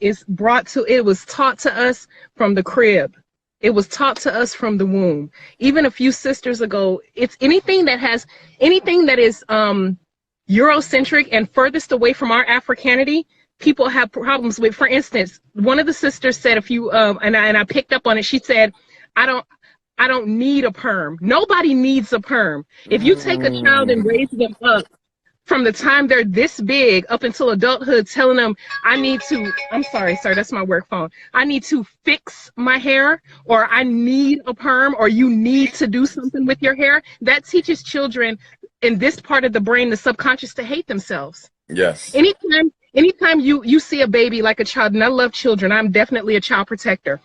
it was taught to us from the crib. It was taught to us from the womb. Even a few sisters ago, it's anything that is Eurocentric and furthest away from our Africanity, people have problems with. For instance, one of the sisters said and I picked up on it. She said, I don't need a perm. Nobody needs a perm. If you take a child and raise them up from the time they're this big up until adulthood, telling them, I'm sorry, sir, that's my work phone. I need to fix my hair, or I need a perm, or you need to do something with your hair. That teaches children in this part of the brain, the subconscious, to hate themselves. Yes. Anytime you see a baby, like a child, and I love children, I'm definitely a child protector,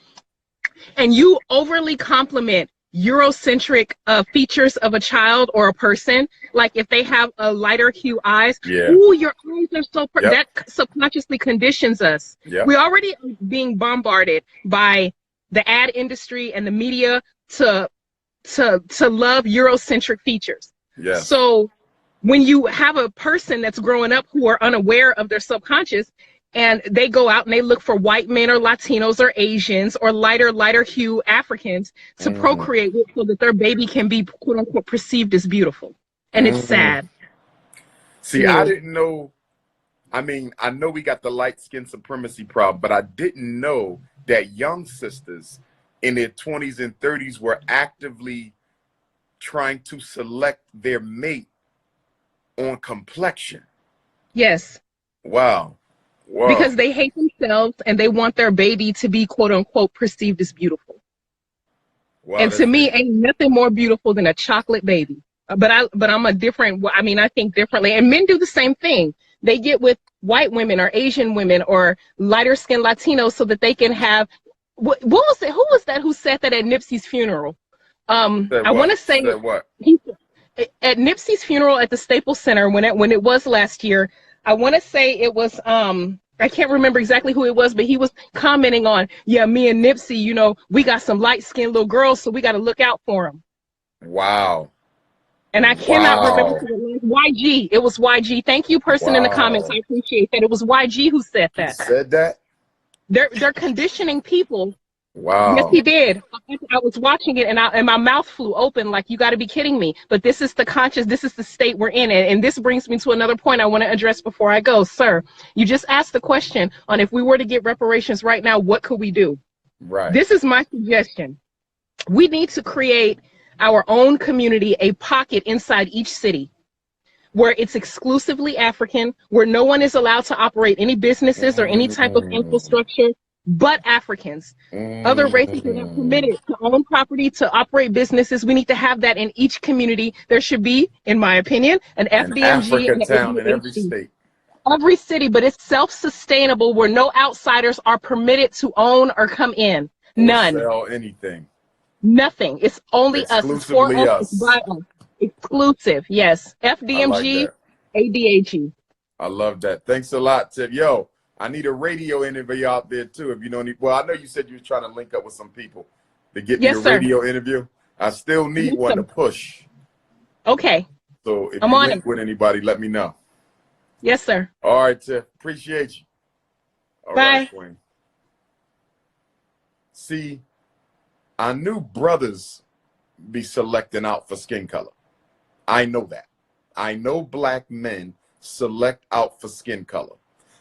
and you overly compliment Eurocentric features of a child or a person, like if they have a lighter hue eyes, ooh, your eyes are so that subconsciously conditions us. We already are being bombarded by the ad industry and the media to love Eurocentric features. So when you have a person that's growing up who are unaware of their subconscious, and they go out and they look for white men or Latinos or Asians or lighter hue Africans to procreate with, so that their baby can be, quote unquote, perceived as beautiful. And it's sad. See, I didn't know. I mean, I know we got the light skin supremacy problem, but I didn't know that young sisters in their 20s and 30s were actively trying to select their mate on complexion. Yes. Wow. Whoa. Because they hate themselves and they want their baby to be, quote unquote, perceived as beautiful. Wow, and to me, ain't nothing more beautiful than a chocolate baby. But I'm a different, I mean, I think differently. And men do the same thing. They get with white women or Asian women or lighter skinned Latinos so that they can have, what was it? Who was that who said that at Nipsey's funeral? I want to say what? At Nipsey's funeral at the Staples Center when it was last year. I want to say it was, I can't remember exactly who it was, but he was commenting on, yeah, me and Nipsey, you know, we got some light-skinned little girls, so we got to look out for them. Wow. And I cannot remember who it was. YG. It was YG. Thank you, person in the comments. I appreciate that. It was YG who said that. He said that? They're conditioning people. Wow. Yes, he did. I was watching it, and my mouth flew open like, you got to be kidding me. But this is the state we're in. And this brings me to another point I want to address before I go. Sir, you just asked the question on if we were to get reparations right now, what could we do? Right. This is my suggestion. We need to create our own community, a pocket inside each city where it's exclusively African, where no one is allowed to operate any businesses or any type of infrastructure but Africans. Other races are not permitted to own property, to operate businesses. We need to have that in each community. There should be, in my opinion, an FDMG and town in every state. Every city, but it's self-sustainable where no outsiders are permitted to own or come in. None. Or sell anything. Nothing. It's only us. It's for us. It's by us. Exclusive. Yes. FDMG, ADAG. I love that. Thanks a lot, Tip. Yo, I need a radio interview out there too. If you know any, well, I know you said you were trying to link up with some people to get me a radio interview. I still need one to push. Okay. So if you link with anybody, let me know. Yes, sir. All right, Tiff. Appreciate you. All Bye. Right, Queen. See, I knew brothers be selecting out for skin color. I know that. I know black men select out for skin color.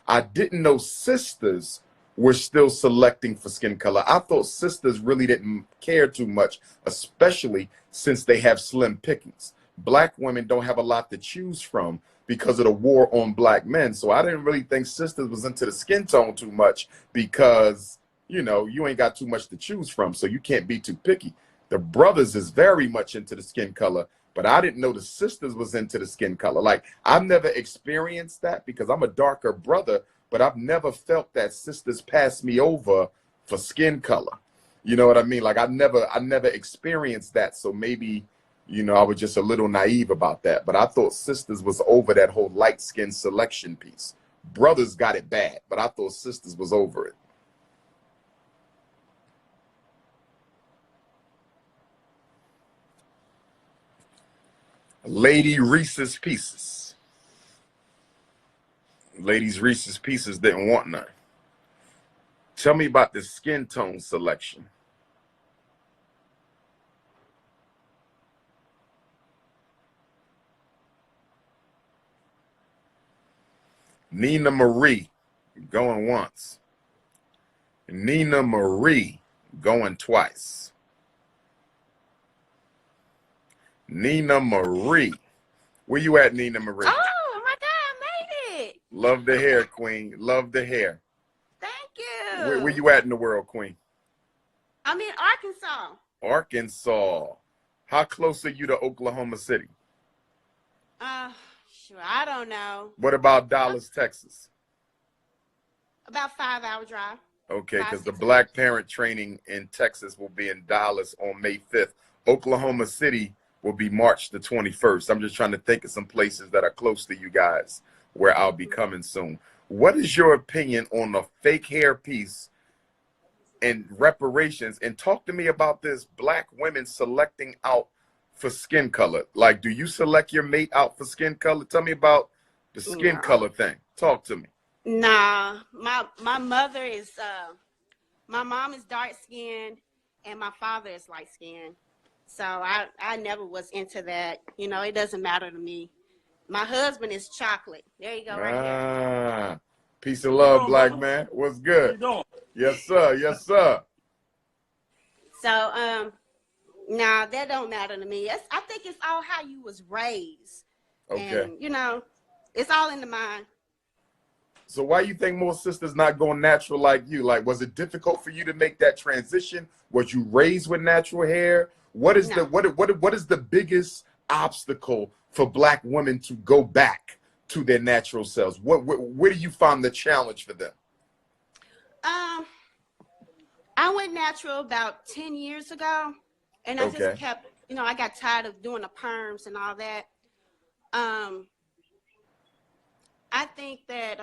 I didn't know sisters were still selecting for skin color. I thought sisters really didn't care too much, especially since they have slim pickings. Black women don't have a lot to choose from because of the war on black men. So I didn't really think sisters was into the skin tone too much because, you know, you ain't got too much to choose from, so you can't be too picky. The brothers is very much into the skin color, but I didn't know the sisters was into the skin color. Like, I've never experienced that because I'm a darker brother, but I've never felt that sisters pass me over for skin color. You know what I mean? Like, I never experienced that. So maybe, you know, I was just a little naive about that. But I thought sisters was over that whole light skin selection piece. Brothers got it bad, but I thought sisters was over it. Lady Reese's Pieces. Ladies Reese's Pieces didn't want none. Tell me about the skin tone selection. Nina Marie, going once. Nina Marie, going twice. Nina Marie. Where you at, Nina Marie? Oh my God, I made it. Love the hair, Queen. Love the hair. Thank you. Where you at in the world, Queen? I'm in Arkansas. Arkansas. How close are you to Oklahoma City? Sure, I don't know. What about Dallas, Texas? About 5-hour drive. Okay, 5, because the 6 Black hours. Parent Training in Texas will be in Dallas on May 5th. Oklahoma City will be March the 21st. I'm just trying to think of some places that are close to you guys where I'll be coming soon. What is your opinion on the fake hair piece and reparations? And talk to me about this Black women selecting out for skin color. Like, do you select your mate out for skin color? Tell me about the skin No. color thing. Talk to me. Nah, my mother is my mom is dark skinned and my father is light skinned. So I never was into that. You know, it doesn't matter to me. My husband is chocolate. There you go, right there. Peace of love, Black brother? man. What's good? How you doing? Yes, sir. Yes, sir. So nah, that don't matter to me. I think it's all how you was raised. Okay. And you know, it's all in the mind. So why you think more sisters not going natural like you? Like, was it difficult for you to make that transition? Was you raised with natural hair? What is No. what is the biggest obstacle for Black women to go back to their natural selves? Where do you find the challenge for them? I went natural about 10 years ago, and I Okay. just kept, you know, I got tired of doing the perms and all that. I think that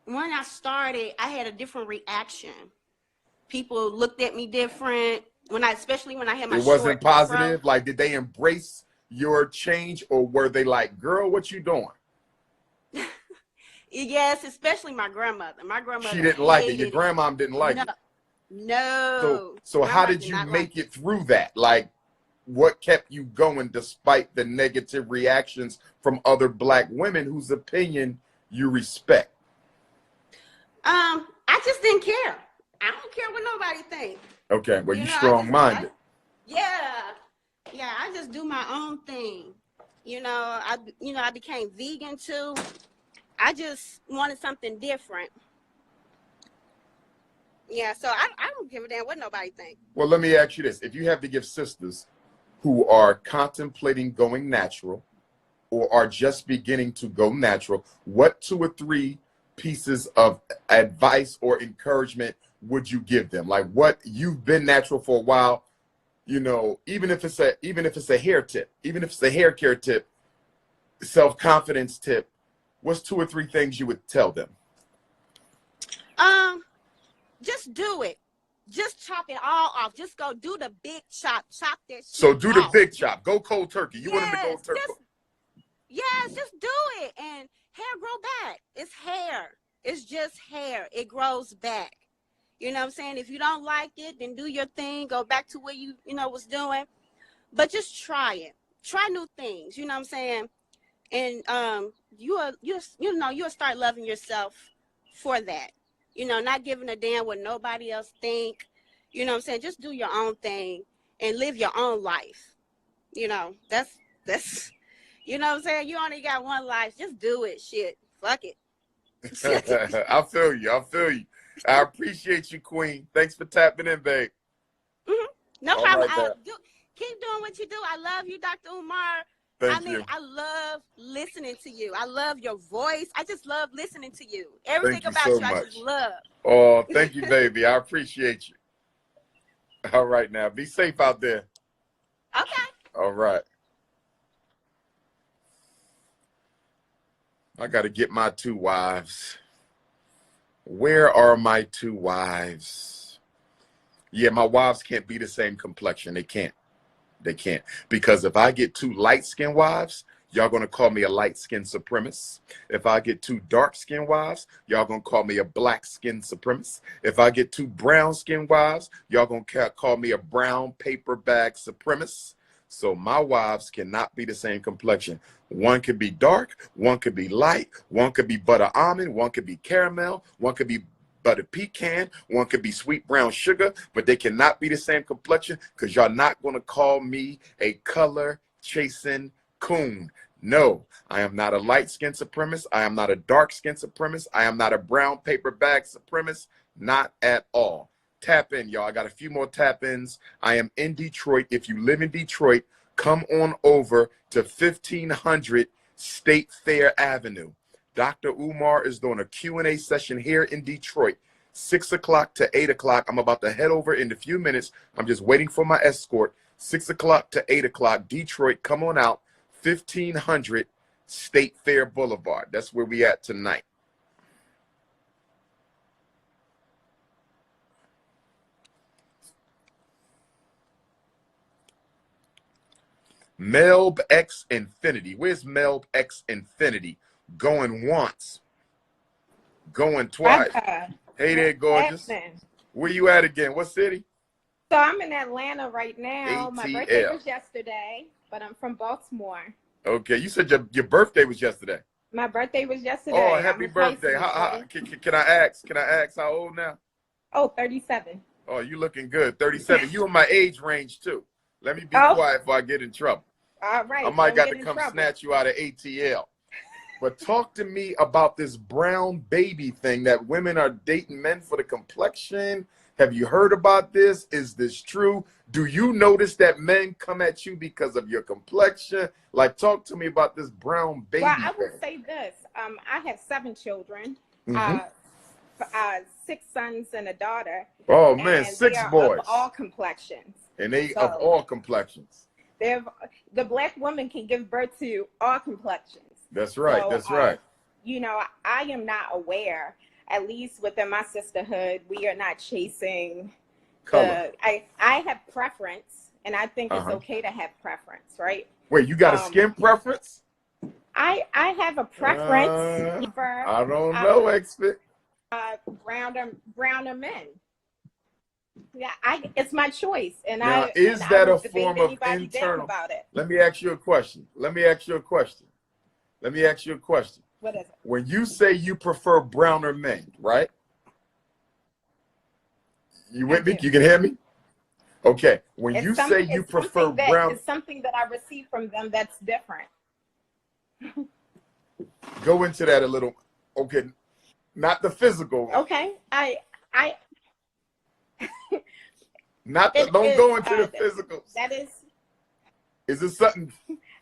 when I started, I had a different reaction. People looked at me different especially when I had my It wasn't short positive. fro. Like, did they embrace your change, or were they like, "Girl, what you doing?" Yes, especially my grandmother. My grandmother She didn't like it. Your hated it. grandmom didn't like No, it. no. So how Grandma did you not make like it through that? Like, what kept you going despite the negative reactions from other Black women whose opinion you respect? I just didn't care. I don't care what nobody think. Okay, well, you You know, strong-minded. yeah, I just do my own thing. You know, I became vegan too. I just wanted something different. Yeah, so I don't give a damn what nobody think. Well, let me ask you this. If you have to give sisters who are contemplating going natural or are just beginning to go natural, what 2 or 3 pieces of advice or encouragement would you give them? Like, what, you've been natural for a while, you know, even if it's a hair tip, even if it's a hair care tip, self-confidence tip, what's 2 or 3 things you would tell them? Just do it. Just chop it all off. Just go do the big chop. Chop that shit So do the off. big chop. Go cold turkey. You want them to go turkey. Yes, just do it. And hair grow back. It's hair. It's just hair. It grows back. You know what I'm saying? If you don't like it, then do your thing. Go back to what you was doing. But just try it. Try new things. You know what I'm saying? And you'll start loving yourself for that. You know, not giving a damn what nobody else think. You know what I'm saying? Just do your own thing and live your own life. You know, that's you know what I'm saying? You only got one life. Just do it. Shit. Fuck it. I feel you. I feel you. I appreciate you, Queen. Thanks for tapping in, babe. No All problem. right, Keep doing what you do. I love you, Dr. Umar. Thank you. I love listening to you. I love your voice. I just love listening to you. Everything Thank you about so you, I much. just love. Oh, thank you, baby. I appreciate you. All right, now. Be safe out there. Okay. All right. I got to get my 2 wives. Where are my 2 wives? Yeah, my wives can't be the same complexion. They can't. They can't. Because if I get 2 light-skinned wives, y'all gonna call me a light-skinned supremacist. If I get two dark-skinned wives, y'all gonna call me a black-skinned supremacist. If I get two brown-skinned wives, y'all gonna call me a brown paper bag supremacist. So my wives cannot be the same complexion. One could be dark, one could be light, one could be butter almond, one could be caramel, one could be butter pecan, one could be sweet brown sugar, but they cannot be the same complexion because y'all not going to call me a color chasing coon. No, I am not a light-skinned supremacist. I am not a dark-skinned supremacist. I am not a brown paper bag supremacist. Not at all. Tap in, y'all. I got a few more tap ins. I am in Detroit. If you live in Detroit, come on over to 1500 State Fair Avenue. Dr. Umar is doing a Q&A session here in Detroit, 6 o'clock to 8 o'clock. I'm about to head over in a few minutes. I'm just waiting for my escort. 6 o'clock to 8 o'clock, Detroit. Come on out, 1500 State Fair Boulevard. That's where we at tonight. Melb X Infinity. Where's Melb X Infinity? Going once, going twice. Hey there, gorgeous. Where you at again? What city? So I'm in Atlanta right now. ATL. My birthday was yesterday, but I'm from Baltimore. Okay, you said your birthday was yesterday. My birthday was yesterday. Oh, happy birthday! Can I ask? Can I ask how old now? Oh, 37. Oh, you looking good. 37. You in my age range too. Let me be quiet before I get in trouble. All right. I might got to come snatch you out of ATL. But talk to me about this brown baby thing that women are dating men for the complexion. Have you heard about this? Is this true? Do you notice that men come at you because of your complexion? Like, talk to me about this brown baby Well, I would thing. say this. I have 7 children, Mm-hmm. 6 sons and a daughter. Oh, man, and 6 they are boys. of all complexions. And they of all complexions. The black woman can give birth to all complexions. That's right. So, that's right. You know, I am not aware, at least within my sisterhood, we are not chasing Color. I have preference, and I think it's okay to have preference, right? Wait, you got a skin preference? I have a preference for I don't know, expert. browner men. Yeah, it's my choice, and now, I a debate form of anybody down internal? about it. Let me ask you a question. Let me ask you a question. What is it? When you say you prefer browner men, right? You with me? You can hear me? Okay. When you say you prefer brown, it's something that I receive from them that's different. go into that a little. Okay, not the physical. Okay, not the, don't go into the physical. That is. Is it something?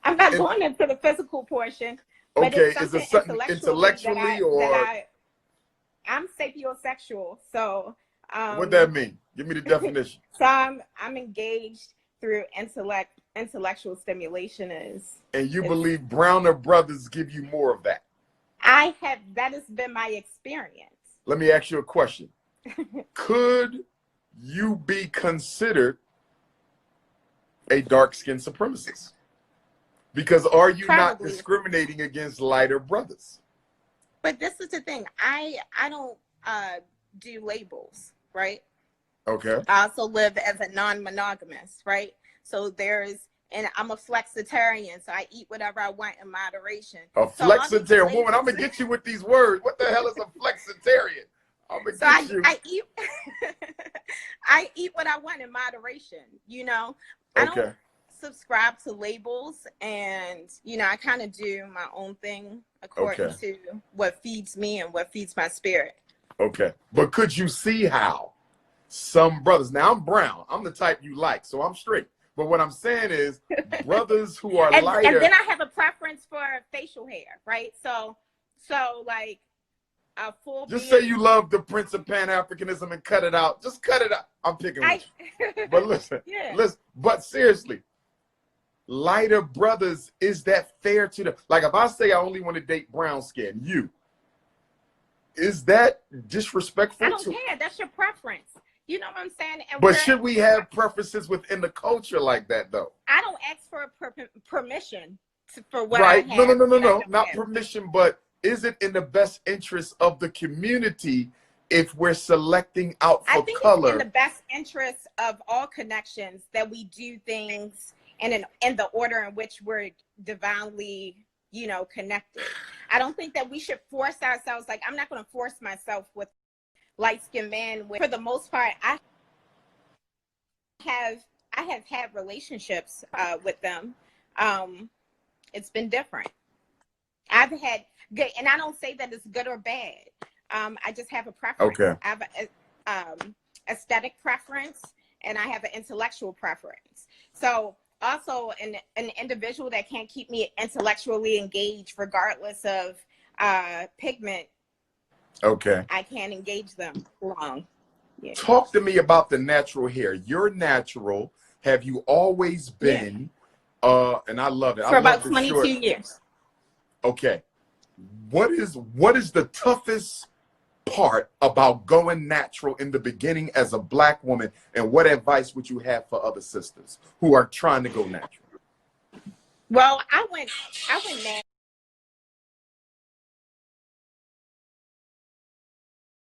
I'm not going into the physical portion. But okay, it's is it something intellectually I'm sapiosexual, so. What that mean? Give me the definition. So I'm engaged through intellectual stimulation and you believe browner brothers give you more of that? That has been my experience. Let me ask you a question. Could you be considered a dark-skinned supremacist? Because are you not discriminating against lighter brothers? But this is the thing. I don't do labels, right? Okay. I also live as a non-monogamous, right? So and I'm a flexitarian, so I eat whatever I want in moderation. A flexitarian woman. I'm gonna get you with these words. What the hell is a flexitarian? I'm gonna get you. I eat what I want in moderation. You know, I don't subscribe to labels, and you know, I kind of do my own thing according to what feeds me and what feeds my spirit. Okay, but could you see how some brothers? Now I'm brown. I'm the type you like, so I'm straight. But what I'm saying is, brothers who are lighter. And then I have a preference for facial hair, right? So like a full. Just say you love the Prince of Pan-Africanism and cut it out. Just cut it out. I'm picking with you. But listen, listen. But seriously, lighter brothers, is that fair to them? Like if I say I only want to date brown skin, is that disrespectful? I don't care. That's your preference. You know what I'm saying? And but should we have preferences within the culture like that, though? I don't ask for permission. for what right. I have. No. Not permission, but is it in the best interest of the community if we're selecting out for I think color? It's in the best interest of all connections that we do things in the order in which we're divinely, you know, connected. I don't think that we should force ourselves. Like, I'm not going to force myself with light-skinned men. For the most part, I have had relationships with them. It's been different. I've had good, and I don't say that it's good or bad. I just have a preference. Okay. I have an aesthetic preference, and I have an intellectual preference. So also an individual that can't keep me intellectually engaged regardless of pigment. Okay. I can't engage them long. Yeah. Talk to me about the natural hair. You're natural. Have you always been? Yeah. And I love it. For about 22 years. Okay. What is the toughest part about going natural in the beginning as a Black woman, and what advice would you have for other sisters who are trying to go natural? Well, I went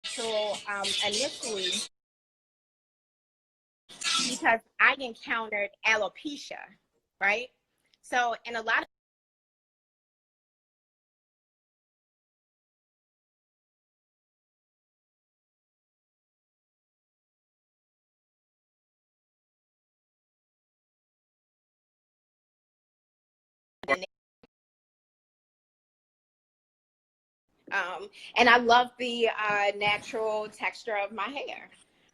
natural initially because I encountered alopecia, right? So in a lot of and I love the natural texture of my hair.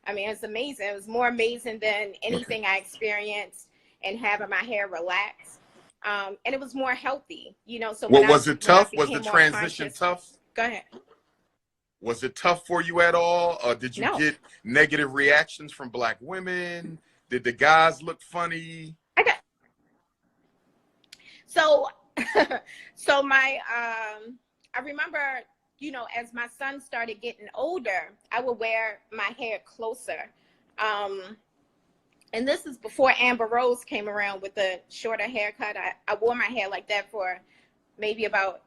I mean, it's amazing. It was more amazing than anything I experienced in having my hair relaxed. And it was more healthy, you know. So was it tough? Was the transition tough? Go ahead. Was it tough for you at all? Or did you get negative reactions from Black women? Did the guys look funny? So my I remember, you know, as my son started getting older, I would wear my hair closer. And this is before Amber Rose came around with the shorter haircut. I wore my hair like that for maybe about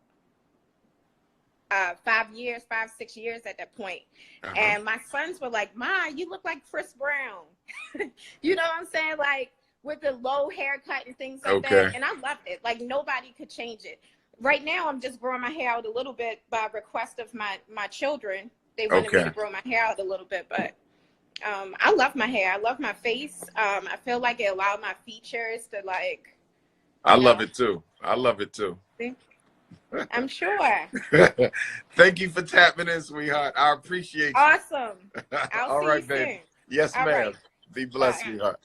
5 years, 6 years at that point. And my sons were like, "Ma, you look like Chris Brown." You know what I'm saying? Like, with the low haircut and things like that. And I loved it. Like, nobody could change it. Right now, I'm just growing my hair out a little bit by request of my children. They wanted me to grow my hair out a little bit, but I love my hair. I love my face. I feel like it allowed my features to, like. I love it too. I love it too. I'm sure. Thank you for tapping in, sweetheart. I appreciate you. Awesome. I'll see you baby. soon. Yes, ma'am. Right. Be blessed, Bye. sweetheart.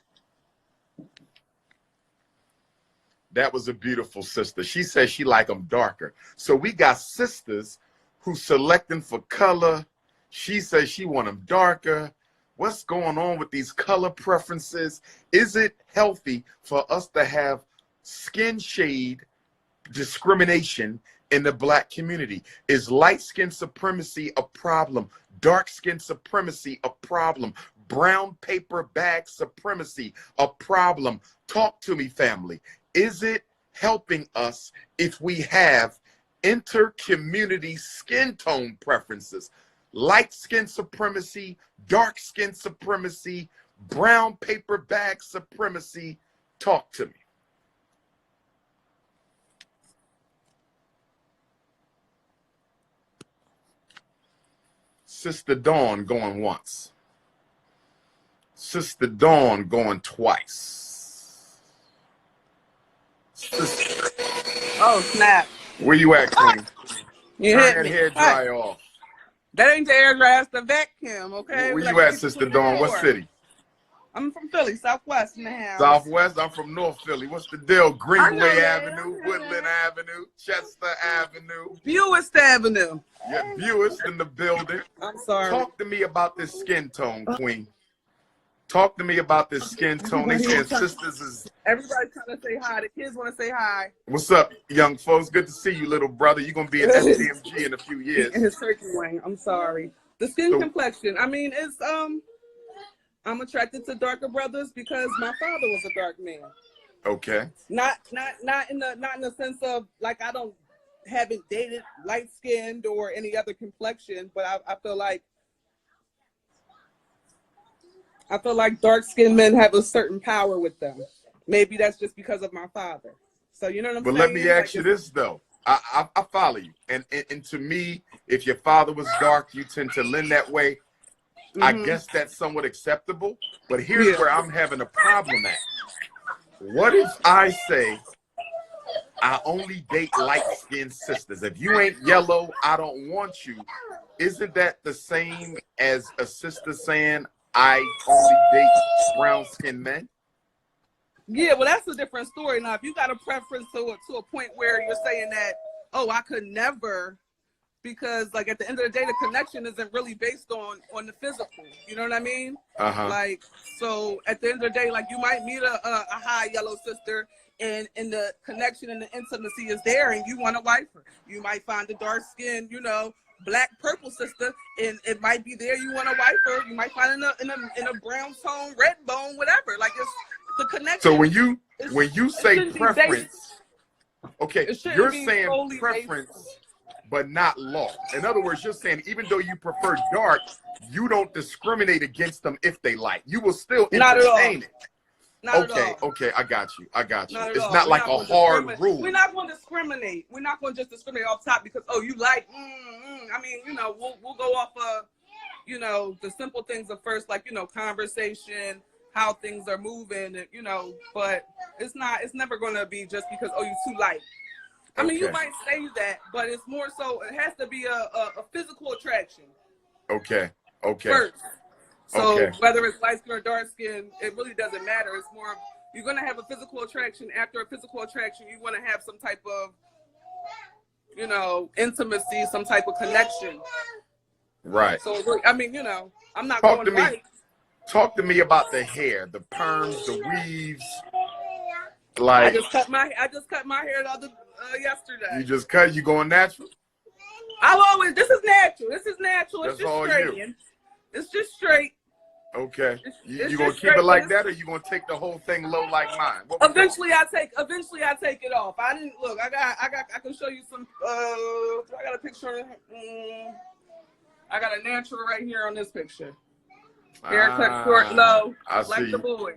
That was a beautiful sister. She says she like them darker. So we got sisters who selecting for color. She says she want them darker. What's going on with these color preferences? Is it healthy for us to have skin shade discrimination in the Black community? Is light skin supremacy a problem? Dark skin supremacy a problem? Brown paper bag supremacy a problem? Talk to me, family. Is it helping us if we have inter-community skin tone preferences? Light skin supremacy, dark skin supremacy, brown paper bag supremacy. Talk to me. Sister Dawn going once. Sister Dawn going twice. Sister. Oh, snap. Where you at, Queen? You Turn hit that me. hair dryer off. That ain't the air dryer, it's the vacuum, okay? Where you at, Sister Dawn? What city? I'm from Philly, Southwest in the house. Southwest? I'm from North Philly. What's the deal? Greenway Avenue, Woodland Avenue, Chester Avenue. Buist Avenue. Yeah, Buist in the building. I'm sorry. Talk to me about this skin tone, Queen. Talk to me about this skin tone. They said sisters is... Everybody's trying to say hi. The kids want to say hi. What's up, young folks? Good to see you, little brother. You're going to be at SDMG in a few years. In his turkey wing. I'm sorry. The skin complexion. I mean, it's... I'm attracted to darker brothers because my father was a dark man. Okay. Not in the sense of like I haven't dated light skinned or any other complexion, but I feel like dark skinned men have a certain power with them. Maybe that's just because of my father. So you know what I'm saying? But let me ask you this though. I follow you. And to me, if your father was dark, you tend to lean that way. I guess that's somewhat acceptable. But here's where I'm having a problem at. What if I say I only date light-skinned sisters? If you ain't yellow, I don't want you. Isn't that the same as a sister saying I only date brown-skinned men? Yeah, well, that's a different story. Now, if you got a preference to a point where you're saying that, oh, I could never, because like at the end of the day, the connection isn't really based on the physical. You know what I mean? Like, so at the end of the day, like you might meet a high yellow sister, and the connection and the intimacy is there, and you want to wife her. You might find a dark skinned, black purple sister, and it might be there. You want to wife her. You might find in a brown tone, red bone, whatever. Like it's the connection. So when you say preference, okay, you're saying preference, but not law. In other words, you're saying even though you prefer dark, you don't discriminate against them if they light. You will still entertain it. Okay, I got you. It's not like a hard rule. We're not going to discriminate. We're not going to just discriminate off top because, oh, you like, I mean, we'll go off of, the simple things at first, like, conversation, how things are moving, but it's never going to be just because, oh, you're too light. I mean, you might say that, but it's more so, it has to be a physical attraction. Okay. First. So whether it's light skin or dark skin, it really doesn't matter. It's more of, you're going to have a physical attraction. After a physical attraction, you want to have some type of, intimacy, some type of connection. Right. So, I mean, I'm not going right. Talk to me about the hair, the perms, the weaves. Like I just cut my hair yesterday. You going natural? This is natural. It's just straight. It's just straight. Okay. You gonna keep it like that, or you gonna take the whole thing low like mine? Eventually I take it off. I didn't look. I can show you some. I got a picture. I got a natural right here on this picture. Haircut short, low, like the boys.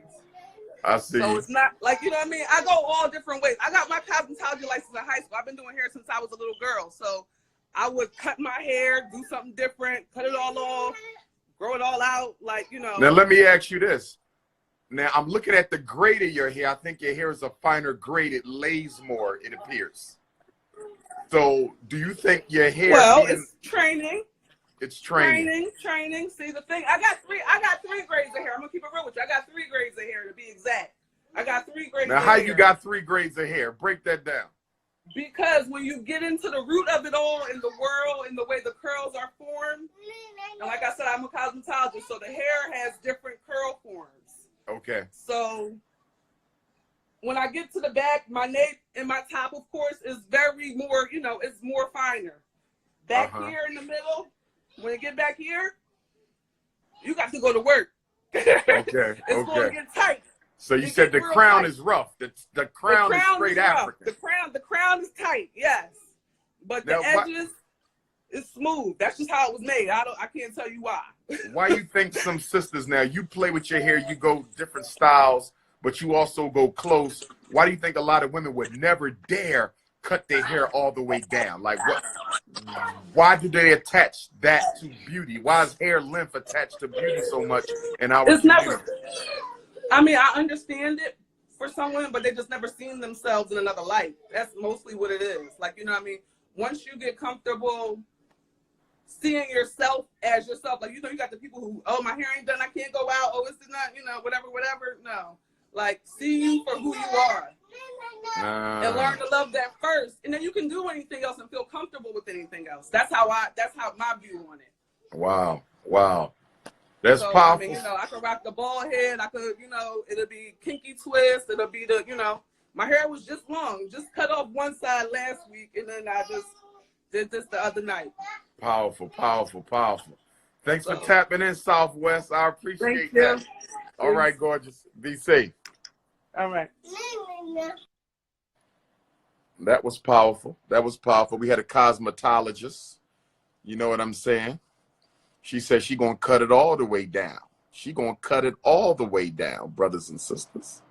I see. So it's not like, what I mean? I go all different ways. I got my cosmetology license in high school. I've been doing hair since I was a little girl. So I would cut my hair, do something different, cut it all off, grow it all out, Now let me ask you this. Now I'm looking at the grade of your hair. I think your hair is a finer grade. It lays more, it appears. So do you think your hair? Well, it's training. It's training. See, the thing, I got three grades of hair. I'm gonna keep it real with you. I got 3 grades of hair to be exact. I got 3 grades. Now, how you got 3 grades of hair? Break that down. Because when you get into the root of it all in the world, in the way the curls are formed, and like I said, I'm a cosmetologist, so the hair has different curl forms. Okay. So when I get to the back, my nape and my top, of course, is very more, it's more finer. Back here in the middle, when you get back here, you got to go to work. Okay. It's going to get tight. So you said the crown is rough. The crown is straight African. The crown is tight, yes. But the edges is smooth. That's just how it was made. I can't tell you why. Why you think some sisters now, you play with your hair, you go different styles, but you also go close. Why do you think a lot of women would never dare cut their hair all the way down? Like what? Why do they attach that to beauty? Why is hair length attached to beauty so much in our community? Never. I mean, I understand it for some women, but they just never seen themselves in another light. That's mostly what it is. Like, what I mean? Once you get comfortable seeing yourself as yourself, like, you got the people who, oh, my hair ain't done, I can't go out, oh, it's not, whatever. No. Like, see you for who you are. And learn to love that first. And then you can do anything else and feel comfortable with anything else. That's how my view on it. Wow. That's powerful. I mean, I could rock the bald head. I could, it'll be kinky twist. It'll be my hair was just long. Just cut off one side last week, and then I just did this the other night. Powerful. Thanks for tapping in, Southwest. I appreciate that. All right, gorgeous. Be safe. All right. That was powerful. That was powerful. We had a cosmetologist. You know what I'm saying? She said she gonna cut it all the way down. She gonna cut it all the way down, brothers and sisters.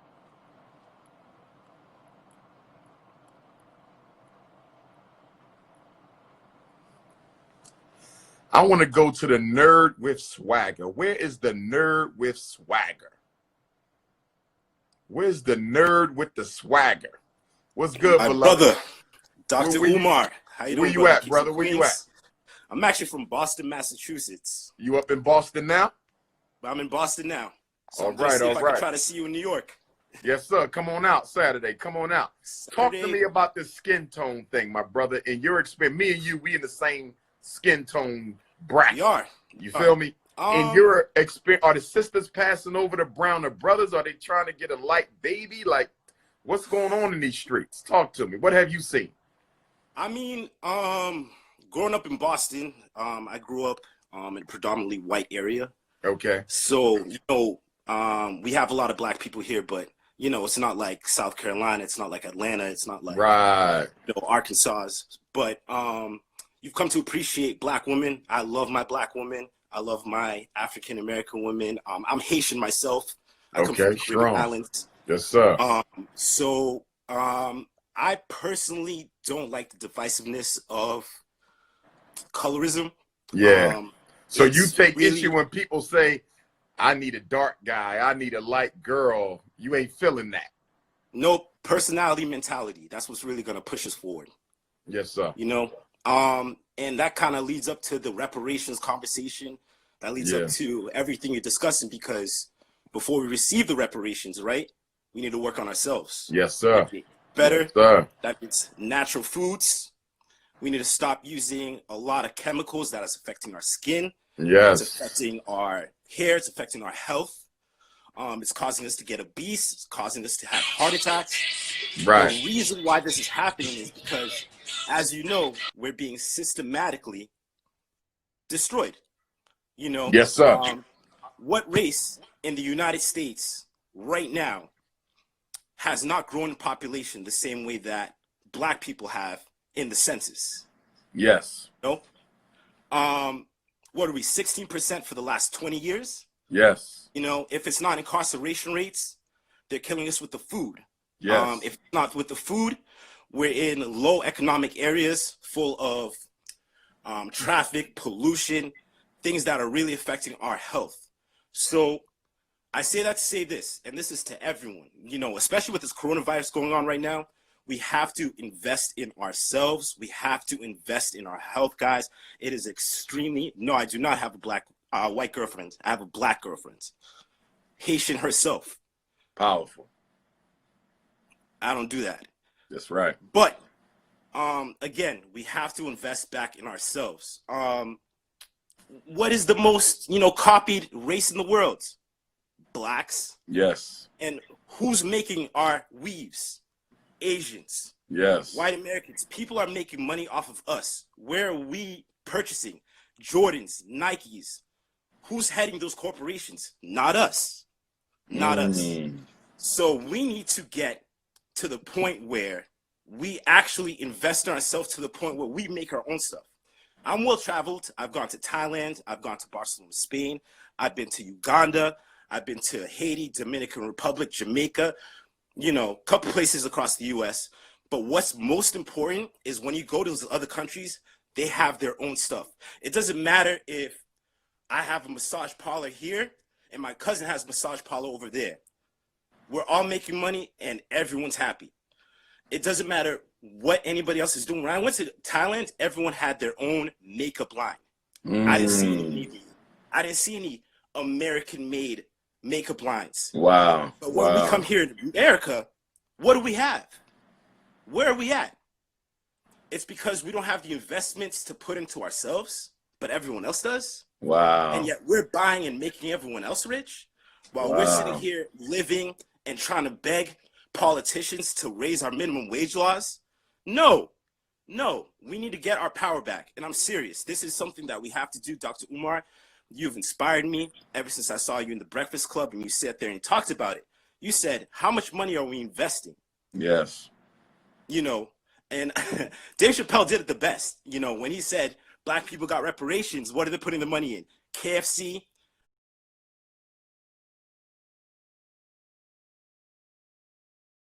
I want to go to the nerd with swagger. Where is the nerd with swagger? Where's the nerd with the swagger? What's good, my beloved? brother, Dr. Umar? How you doing? Where you at, brother? Where you at? I'm actually from Boston, Massachusetts. You up in Boston now? I'm in Boston now. So all right, all I right. can try to see you in New York. Yes, sir. Come on out Saturday. Come on out. Saturday. Talk to me about this skin tone thing, my brother. In your experience, me and you, we in the same skin tone bracket. We are. You feel me? In your experience, are the sisters passing over to brown? The brothers, are they trying to get a light baby? Like, what's going on in these streets? Talk to me. What have you seen? I mean, growing up in Boston, I grew up in a predominantly white area. Okay. So, you know, we have a lot of black people here, but, you know, it's not like South Carolina. It's not like Atlanta. It's not like, you know, Arkansas. But you've come to appreciate black women. I love my black women. I love my African-American women. I'm Haitian myself. I come from the Caribbean Islands. Yes, sir. I personally don't like the divisiveness of colorism. Yeah. So you take issue when people say, I need a dark guy, I need a light girl. You ain't feeling that. No, personality mentality. That's what's really going to push us forward. Yes, sir. You know, and that kind of leads up to the reparations conversation. That leads up to everything you're discussing, because before we receive the reparations, right, we need to work on ourselves. Yes, sir. Better. Yes, sir. That means natural foods. We need to stop using a lot of chemicals that is affecting our skin. Yes. It's affecting our hair. It's affecting our health. It's causing us to get obese. It's causing us to have heart attacks. Right. The reason why this is happening is because, as you know, we're being systematically destroyed. You know. Yes, sir. What race in the United States right now has not grown in population the same way that black people have in the census? Yes. No. What are we, 16% for the last 20 years? Yes. You know, if it's not incarceration rates, they're killing us with the food. Yes. If not with the food, we're in low economic areas full of traffic, pollution, things that are really affecting our health. So I say that to say this, and this is to everyone, you know, especially with this coronavirus going on right now. We have to invest in ourselves. We have to invest in our health, guys. It is extremely, no, I do not have a white girlfriend. I have a black girlfriend. Haitian herself. Powerful. I don't do that. That's right. But again, we have to invest back in ourselves. What is the most, you know, copied race in the world? Blacks. Yes. And who's making our weaves? Asians. Yes. White Americans. People are making money off of us. Where are we purchasing? Jordans, Nikes. Who's heading those corporations? Not us. Not us. So we need to get to the point where we actually invest in ourselves, to the point where we make our own stuff. I'm well traveled. I've gone to Thailand. I've gone to Barcelona, Spain. I've been to Uganda. I've been to Haiti, Dominican Republic, Jamaica, you know, a couple places across the US. But what's most important is when you go to those other countries, they have their own stuff. It doesn't matter if I have a massage parlor here and my cousin has a massage parlor over there. We're all making money and everyone's happy. It doesn't matter what anybody else is doing. When I went to Thailand, everyone had their own makeup line. I didn't see any American-made makeup lines. Wow. But when we come here in America, what do we have? Where are we at? It's because we don't have the investments to put into ourselves, but everyone else does. Wow. And yet we're buying and making everyone else rich while we're sitting here living and trying to beg politicians to raise our minimum wage laws. No, we need to get our power back. And I'm serious. This is something that we have to do, Dr. Umar. You've inspired me ever since I saw you in the Breakfast Club and you sat there and you talked about it. You said, how much money are we investing? Yes. You know, and Dave Chappelle did it the best. You know, when he said black people got reparations, what are they putting the money in? KFC,